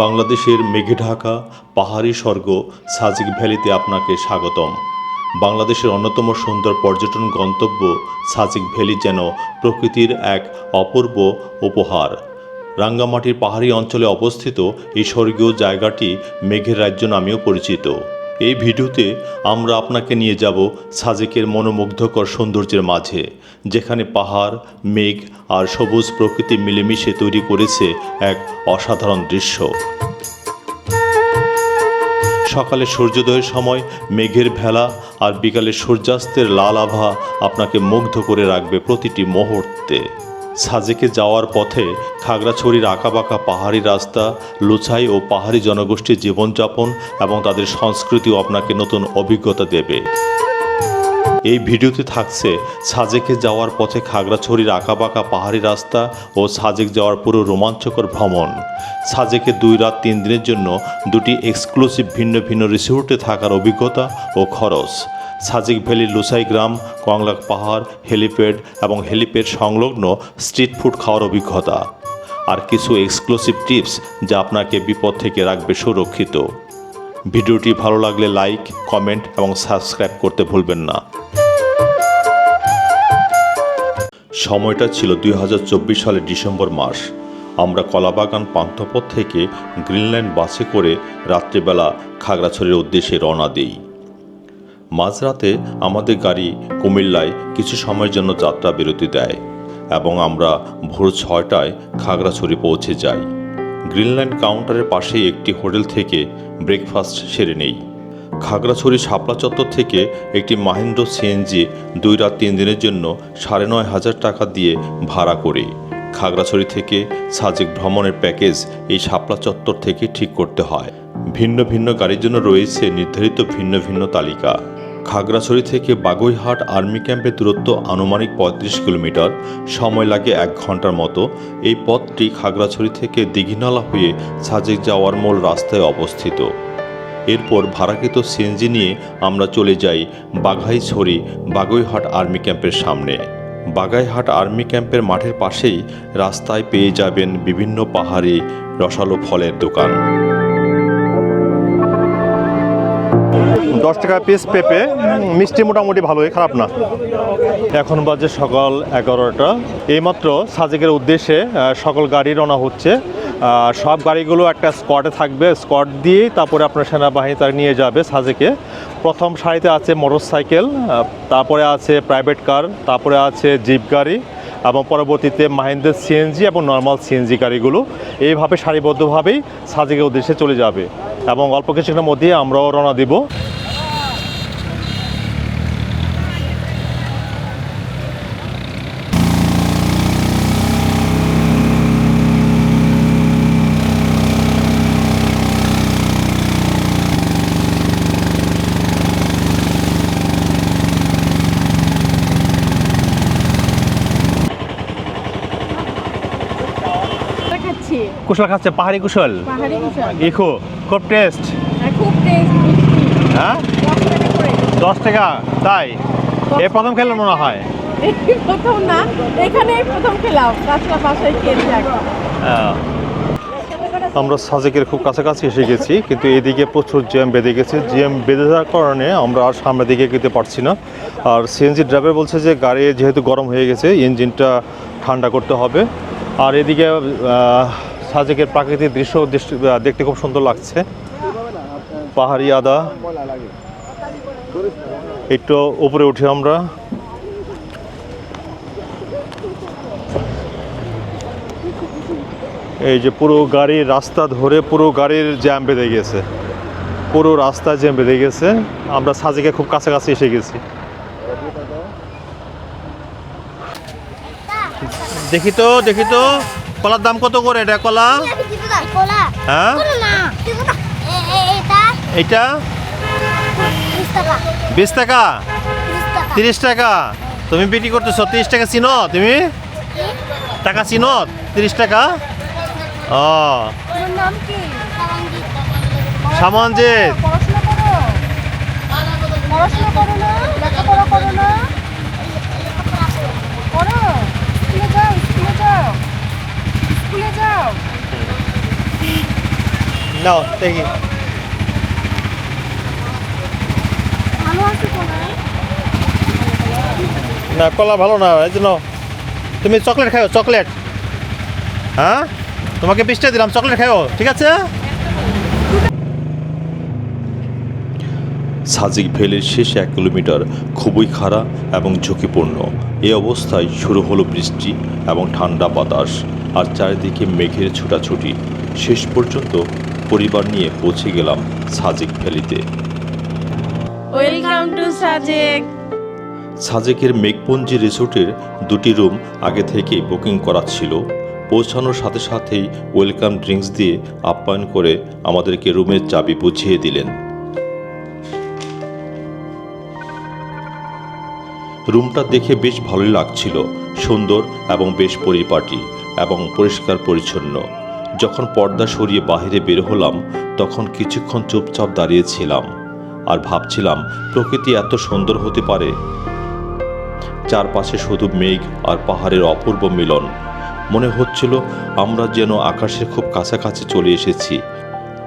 বাংলাদেশের মেঘে ঢাকা পাহাড়ি স্বর্গ সাজেক ভ্যালিতে আপনাকে স্বাগতম। বাংলাদেশের অন্যতম সুন্দর পর্যটন গন্তব্য সাজেক ভ্যালি যেন প্রকৃতির এক অপূর্ব উপহার। রাঙ্গামাটির পাহাড়ি অঞ্চলে অবস্থিত এই স্বর্গীয় জায়গাটি মেঘের রাজ্য নামেও পরিচিত। এই ভিডিওতে আমরা আপনাকে নিয়ে যাব সাজেকের মনোমুগ্ধকর সৌন্দর্যের মাঝে, যেখানে পাহাড়, মেঘ আর সবুজ প্রকৃতি মিলেমিশে তৈরি করেছে এক অসাধারণ দৃশ্য। সকালে সূর্যোদয়ের সময় মেঘের ভেলা আর বিকালে সূর্যাস্তের লাল আভা আপনাকে মুগ্ধ করে রাখবে প্রতিটি মুহূর্তে। সাজেকে যাওয়ার পথে খাগড়াছড়ির আঁকাবাঁকা পাহাড়ি রাস্তা, লুছাই ও পাহাড়ি জনগোষ্ঠীর জীবনযাপন এবং তাদের সংস্কৃতিও আপনাকে নতুন অভিজ্ঞতা দেবে। এই ভিডিওতে থাকছে সাজেকে যাওয়ার পথে খাগড়াছড়ির আঁকাবাঁকা পাহাড়ি রাস্তা ও সাজেক যাওয়ার পুরো রোমাঞ্চকর ভ্রমণ। সাজেকে 2 রাত 3 দিনের জন্য 2টি এক্সক্লুসিভ ভিন্ন ভিন্ন রিসোর্টে থাকার অভিজ্ঞতা ও খরচ। সাজেক ভ্যালির লুসাই গ্রাম, কংলাক পাহাড়, হেলিপ্যাড এবং হেলিপ্যাড সংলগ্ন স্ট্রিট ফুড খাওয়ার অভিজ্ঞতা, আর কিছু এক্সক্লুসিভ টিপস যা আপনাকে বিপদ থেকে রাখবে সুরক্ষিত। ভিডিওটি ভালো লাগলে লাইক, কমেন্ট এবং সাবস্ক্রাইব করতে ভুলবেন না। সময়টা ছিল 2024 সালের ডিসেম্বর মাস। আমরা কলাবাগান পান্থপথ থেকে গ্রিনল্যান্ড বাসে করে রাত্রিবেলা খাগড়াছড়ির উদ্দেশ্যে রওনা দিই। মাঝরাতে আমাদের গাড়ি কুমিল্লায় কিছু সময়ের জন্য যাত্রা বিরতি দেয় এবং আমরা ভোর 6টায় খাগড়াছড়ি পৌঁছে যাই। গ্রিনল্যান্ড কাউন্টারের পাশেই একটি হোটেল থেকে ব্রেকফাস্ট সেরে নেই। খাগড়াছড়ি শাপলা চত্বর থেকে একটি মাহিন্দ্র সিএনজি 2 রাত 3 দিনের জন্য 9,500 টাকা দিয়ে ভাড়া করে খাগড়াছড়ি থেকে সাজেক ভ্রমণের প্যাকেজ এই শাপলা চত্বর থেকে ঠিক করতে হয়। ভিন্ন ভিন্ন গাড়ির জন্য রয়েছে নির্ধারিত ভিন্ন ভিন্ন তালিকা। খাগড়াছড়ি থেকে বাগুইহাট আর্মি ক্যাম্পের দূরত্ব আনুমানিক 35 কিলোমিটার, সময় লাগে 1 ঘন্টার মতো। এই পথটি খাগড়াছড়ি থেকে দিঘিনালা হয়ে সাজেক যাওয়ার মূল রাস্তায় অবস্থিত। এরপর ভাড়াকৃত সিএনজি নিয়ে আমরা চলে যাই বাঘাইছড়ি বাগুইহাট আর্মি ক্যাম্পের সামনে। বাগাইহাট আর্মি ক্যাম্পের মাঠের পাশেই রাস্তায় পেয়ে যাবেন বিভিন্ন পাহাড়ি রসালো ফলের দোকান। 10 টাকা পিস পেঁপে, মিষ্টি মোটামুটি ভালোই, খারাপ না। এখন বাজে সকাল 11টা। এইমাত্র সাজেকের উদ্দেশ্যে সকল গাড়ি রওনা হচ্ছে। সব গাড়িগুলো একটা স্কোয়াডে থাকবে, স্কোয়াড দিয়ে তারপরে আপনার সেনাবাহিনী তার নিয়ে যাবে সাজেকে। প্রথম সারিতে আছে মোটরসাইকেল, তারপরে আছে প্রাইভেট কার, তারপরে আছে জিপ গাড়ি এবং পরবর্তীতে মাহিন্দ্রার সিএনজি এবং নর্মাল সিএনজি গাড়িগুলো এইভাবে সারিবদ্ধভাবেই সাজেকের উদ্দেশ্যে চলে যাবে এবং অল্প কিছুক্ষণের মধ্যেই আমরাও রওনা দিব। কুশল খাচ্ছে, পাহাড়ি কুশল, ইকো খুব টেস্ট। হ্যাঁ, 10 টাকা। তাই এই প্রথম খেলাম মনে হয়। প্রথম না, এখানেই প্রথম খেলাম, কাঁচলা বাসায় খেয়েছি। আমরা সাজেকের খুব কাছাকাছি এসে গেছি, কিন্তু এদিকে প্রচুর জ্যাম বেঁধে গেছে। জ্যাম বেঁধে যাওয়ার কারণে আমরা আর সামনের দিকে যেতে পারছি না। আর সিএনজি ড্রাইভার বলছে যে গাড়ি যেহেতু গরম হয়ে গেছে, ইঞ্জিনটা ঠান্ডা করতে হবে। আর এদিকে সাজেকের প্রাকৃতিক দৃশ্য দেখতে খুব সুন্দর লাগছে। পাহাড়ি আদা, একটু উপরে উঠে আমরা। এই যে পুরো গাড়ির রাস্তা ধরে পুরো গাড়ির জ্যাম বেঁধে গেছে, পুরো রাস্তা জ্যাম বেঁধে গেছে। আমরা সাজেকে খুব কাছাকাছি এসে গেছি। দেখি তো কলার দাম কত করে? এটা কলা, হ্যাঁ, এইটা 20 টাকা, 30 টাকা। তুমি বিক্রি করতেছো 30 টাকা। চিনো তুমি টাকা? চিনো 30 টাকা? ও, সামঞ্জিত। নাও দেখি। ভালো আছে কোনা? না কলা ভালো না, এই জন্য তুমি চকলেট খাও, চকলেট। হ্যাঁ তোমাকে 20টা দিলাম, চকলেট খাও, ঠিক আছে? সাজিক ভ্যালির শেষ 1 কিলোমিটার খুবই খাড়া এবং ঝুঁকিপূর্ণ। এই অবস্থায় শুরু হলো বৃষ্টি এবং ঠান্ডা বাতাস, আর চারিদিকে মেঘের ছোটাছুটি। শেষ পর্যন্ত পরিবার নিয়ে পৌঁছে গেলাম সাজিক ভ্যালিতে। Welcome to Sajek. সাজেকের মেঘপুঞ্জি রিসোর্টের 2টি রুম আগে থেকেই বুকিং করা ছিল। পৌঁছানোর সাথে সাথেই ওয়েলকাম ড্রিঙ্কস দিয়ে আপ্যায়ন করে আমাদেরকে রুমের চাবি বুঝিয়ে দিলেন। রুমটা দেখে বেশ ভালোই লাগছিল, সুন্দর এবং বেশ পরিপাটি এবং পরিষ্কার পরিচ্ছন্ন। যখন পর্দা সরিয়ে বাইরে বের হলাম তখন কিছুক্ষণ চুপচাপ দাঁড়িয়েছিলাম আর ভাবছিলাম প্রকৃতি এত সুন্দর হতে পারে। চারপাশে শুধু মেঘ আর পাহাড়ের অপূর্ব মিলন। মনে হচ্ছিল আমরা যেন আকাশের খুব কাছাকাছি চলে এসেছি।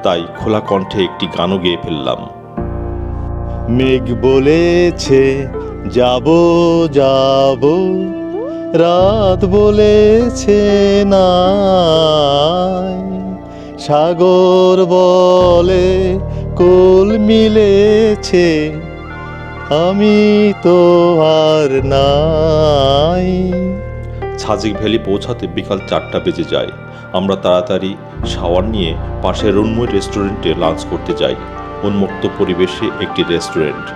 তাই খোলা কণ্ঠে একটি গানও গেয়ে ফেললাম। মেঘ বলেছে যাব যাব, রাত বলেছে না, সাগর বলে কোল মিলেছে, আমি তো আর নাই। সাজিক ভ্যালি পৌঁছাতে বিকাল 4টা বেজে যায়। আমরা তাড়াতাড়ি শাওয়ার নিয়ে পাশের রুনময় রেস্টুরেন্টে লাঞ্চ করতে যাই। উন্মুক্ত পরিবেশে একটি রেস্টুরেন্ট,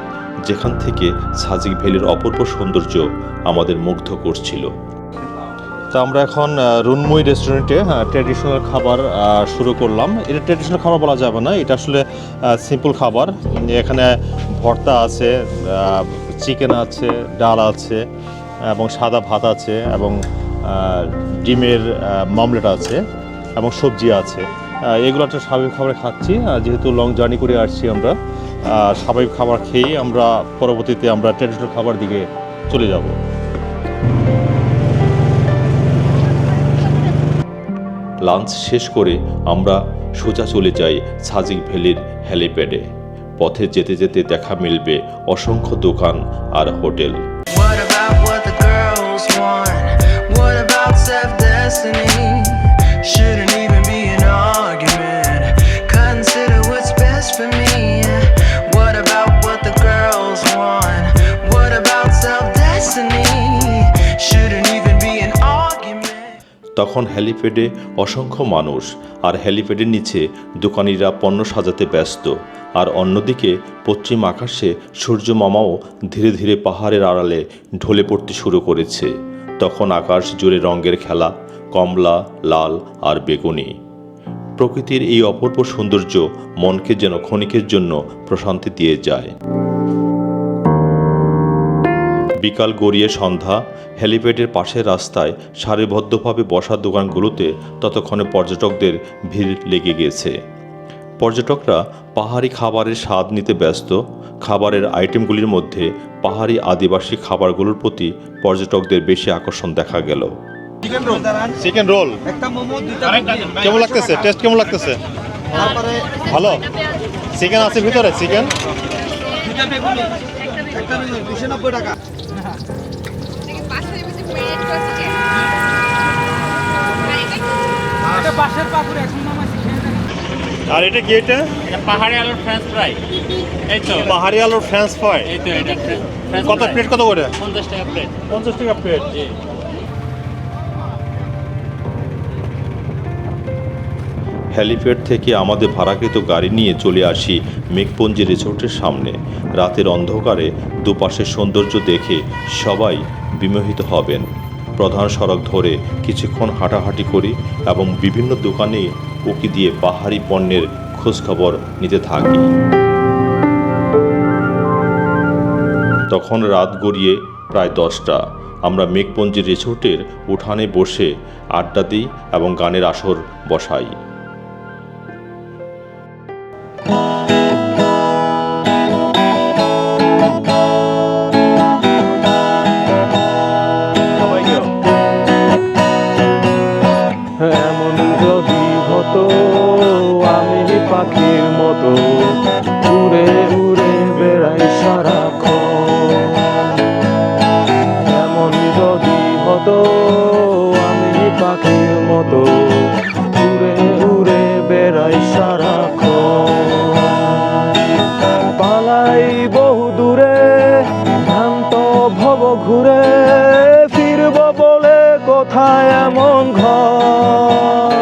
যেখান থেকে সাজিক ভ্যালির অপূর্ব সৌন্দর্য আমাদের মুগ্ধ করছিল। তো আমরা এখন রুনময় রেস্টুরেন্টে ট্র্যাডিশনাল খাবার শুরু করলাম। এটা ট্র্যাডিশনাল খাবার বলা যাবে না, এটা আসলে সিম্পল খাবার। এখানে ভর্তা আছে, চিকেন আছে, ডাল আছে এবং সাদা ভাত আছে এবং ডিমের মামলেট আছে এবং সবজি আছে। এগুলো একটা স্বাভাবিক খাবার খাচ্ছি, যেহেতু লং জার্নি করে আসছি আমরা। স্বাভাবিক খাবার খেয়েই আমরা পরবর্তীতে আমরা ট্র্যাডিশনাল খাবার দিকে চলে যাব। লাঞ্চ শেষ করে আমরা সোজা চলে যাই সাজিক ভ্যালির হেলিপ্যাডে। পথে যেতে যেতে দেখা মিলবে অসংখ্য দোকান আর hotel. What about what the girls want? What about self-destiny? Shouldn't even be an argument. Consider what's best for me. What about what the girls want? What about self-destiny? Shouldn't even be an argument. তখন হেলিপ্যাডে অসংখ্য মানুষ, আর হেলিপ্যাডের নিচে দোকানিরা পণ্য সাজাতে ব্যস্ত। আর অন্যদিকে পশ্চিম আকাশে সূর্য মামাও ধীরে ধীরে পাহাড়ের আড়ালে ঢলে পড়তে শুরু করেছে। তখন আকাশ জুড়ে রঙের খেলা, কমলা, লাল আর বেগুনি। প্রকৃতির এই অপূর্ব সৌন্দর্য মনকে যেন ক্ষণিকের জন্য প্রশান্তি দিয়ে যায়। বিকাল গড়িয়ে সন্ধ্যা। হেলিপ্যাডের পাশের রাস্তায় সারিবদ্ধভাবে বসা দোকানগুলোতে ততক্ষণে পর্যটকদের ভিড় লেগে গেছে। পর্যটকরা পাহাড়ি খাবারের স্বাদ নিতে ব্যস্ত। খাবারের আইটেমগুলির মধ্যে পাহাড়ি আদিবাসী খাবারগুলোর প্রতি পর্যটকদের বেশি আকর্ষণ দেখা গেল। চিকেন রোল কেমন লাগতেছে? টেস্ট কেমন লাগতেছে? ভালো। চিকেন আছে ভিতরে? চিকেন আর এটা কি? এটা পাহাড়ি আলুর ফ্রেঞ্চ ফ্রাই। এই তো পাহাড়ি আলুর ফ্রেঞ্চ ফ্রাই। এই তো এটা ফ্রেঞ্চ কত প্লেট? কত করে? 50 টাকা প্লেট। 50 টাকা প্লেট। জি। হেলিপ্যাড থেকে আমাদের ভাড়াকৃত গাড়ি নিয়ে চলে আসি মেঘপুঞ্জি রিসোর্টের সামনে। রাতের অন্ধকারে দুপাশের সৌন্দর্য দেখে সবাই বিমোহিত হবেন। প্রধান সড়ক ধরে কিছুক্ষণ হাঁটাহাঁটি করি এবং বিভিন্ন দোকানে উকি দিয়ে পাহাড়ি পণ্যের খোঁজখবর নিতে থাকি। তখন রাত গড়িয়ে প্রায় 10টা। আমরা মেঘপুঞ্জি রিসোর্টের উঠানে বসে আড্ডা দিই এবং গানের আসর বসাই। এমন যদি হতো আমি কোথায় এমন ঘর,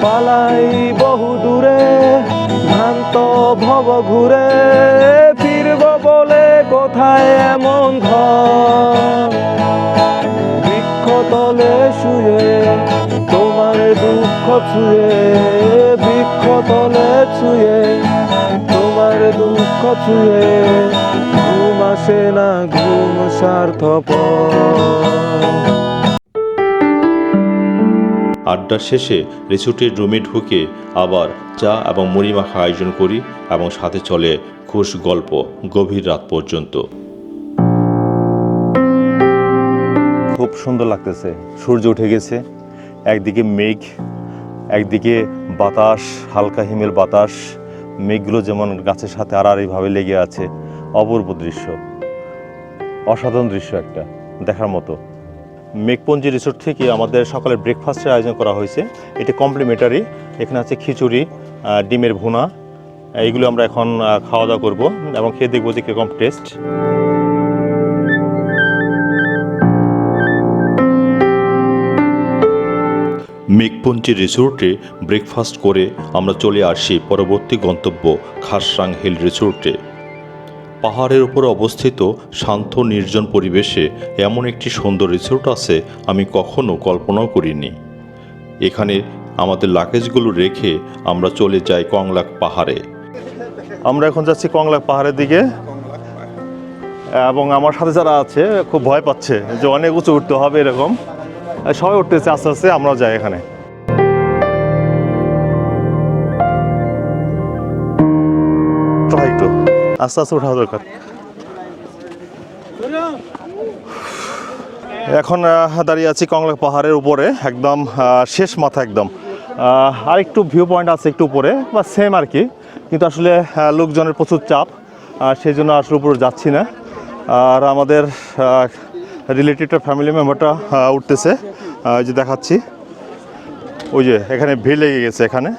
পালাই বহু দূরে ভ্রান্ত ভব ঘুরে, ফিরব বলে কোথায় এমন ঘর, বৃক্ষতলে শুয়ে তোমার দুঃখ ছুঁয়ে, বৃক্ষতলে ছুঁয়ে তোমার দুঃখ ছুঁয়ে, ঘুম আসে না ঘুম স্বার্থপর। আড্ডার শেষে রিসোর্টের রুমে ঢুকে আবার চা এবং মুড়ি মাখা আয়োজন করি এবং সাথে চলে খুশ গল্প গভীর রাত পর্যন্ত। খুব সুন্দর লাগতেছে, সূর্য উঠে গেছে, একদিকে মেঘ, একদিকে বাতাস, হালকা হিমেল বাতাস, মেঘগুলো যেমন গাছের সাথে আড়াআড়িভাবে লেগে আছে। অপূর্ব দৃশ্য, অসাধারণ দৃশ্য একটা দেখার মতো। মেঘপঞ্জি রিসোর্ট থেকে আমাদের সকালে ব্রেকফাস্টের আয়োজন করা হয়েছে। এটি কমপ্লিমেন্টারি। এখানে আছে খিচুড়ি, ডিমের ভুনা, এইগুলো আমরা এখন খাওয়া দাওয়া করবো এবং খেয়ে দেখবো যে কীরকম টেস্ট। মেঘপঞ্চি রিসোর্টে ব্রেকফাস্ট করে আমরা চলে আসি পরবর্তী গন্তব্য খারসাং হিল রিসোর্টে। পাহাড়ের উপর অবস্থিত শান্ত নির্জন পরিবেশে এমন একটি সুন্দর রিসোর্ট আছে আমি কখনো কল্পনাও করিনি। এখানে আমাদের লাগেজগুলো রেখে আমরা চলে যাই কংলাক পাহাড়ে। আমরা এখন যাচ্ছি কংলাক পাহাড়ের দিকে এবং আমার সাথে যারা আছে খুব ভয় পাচ্ছে যে অনেক উঁচু উঠতে হবে এরকম। সবাই উঠতেছে আস্তে আস্তে, আমরাও যাই এখানে। একটু আস্তে আস্তে ওঠা দরকার। এখন দাঁড়িয়ে আছি কংলাক পাহাড়ের উপরে, একদম শেষ মাথা একদম। আর একটু ভিউ পয়েন্ট আছে একটু উপরে, বা সেম আর কি, কিন্তু আসলে লোকজনের প্রচুর চাপ, সেই জন্য আসলে উপরে যাচ্ছি না। আর আমাদের রিলেটিভটা ফ্যামিলি মেম্বারটা উঠতেছে, ওই যে দেখাচ্ছি, ওই যে এখানে ভিড় লেগে গেছে এখানে।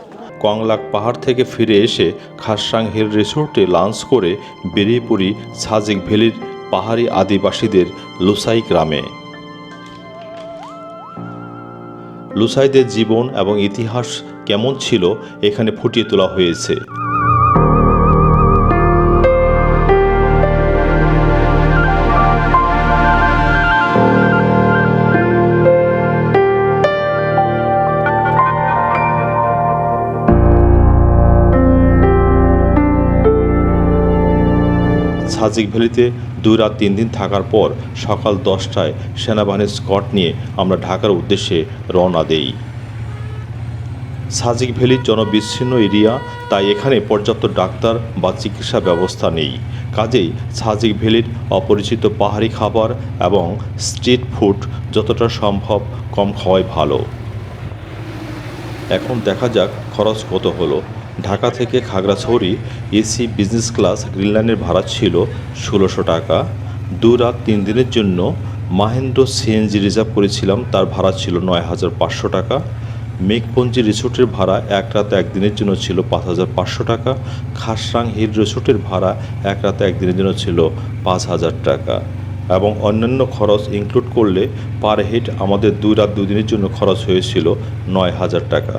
কংলাক পাহাড় থেকে ফিরে এসে খারসাং হিল রিসোর্টে লাঞ্চ করে বেরিয়ে পড়ি সাজেক ভ্যালির পাহাড়ি আদিবাসীদের লুসাই গ্রামে। লুসাইদের জীবন এবং ইতিহাস কেমন ছিল এখানে ফুটিয়ে তোলা হয়েছে। সাজেক ভ্যালিতে 2 রাত 3 দিন থাকার পর সকাল 10টায় সেনাবাহিনীর স্কট নিয়ে আমরা ঢাকার উদ্দেশ্যে রওনা দেই। সাজেক ভ্যালির জনবিচ্ছিন্ন এরিয়া, তাই এখানে পর্যাপ্ত ডাক্তার বা চিকিৎসা ব্যবস্থা নেই। কাজেই সাজেক ভ্যালির অপরিচিত পাহাড়ি খাবার এবং স্ট্রিট ফুড যতটা সম্ভব কম খাওয়াই ভালো। এখন দেখা যাক খরচ কত হলো। ঢাকা থেকে খাগড়াছড়ি এসি বিজনেস ক্লাস গ্রিনল্যান্ডের ভাড়া ছিল 1600 টাকা। 2 রাত 3 দিনের জন্য মাহেন্দ্র সিএনজি রিজার্ভ করেছিলাম, তার ভাড়া ছিল 9500 টাকা। মেঘপঞ্জি রিসোর্টের ভাড়া 1 রাত 1 দিনের জন্য ছিল 5500 টাকা। খারসাং হিল রিসোর্টের ভাড়া 1 রাত 1 দিনের জন্য ছিল 5000 টাকা এবং অন্যান্য খরচ ইনক্লুড করলে পার হেড আমাদের 2 রাত 2 দিনের জন্য খরচ হয়েছিল 9000 টাকা।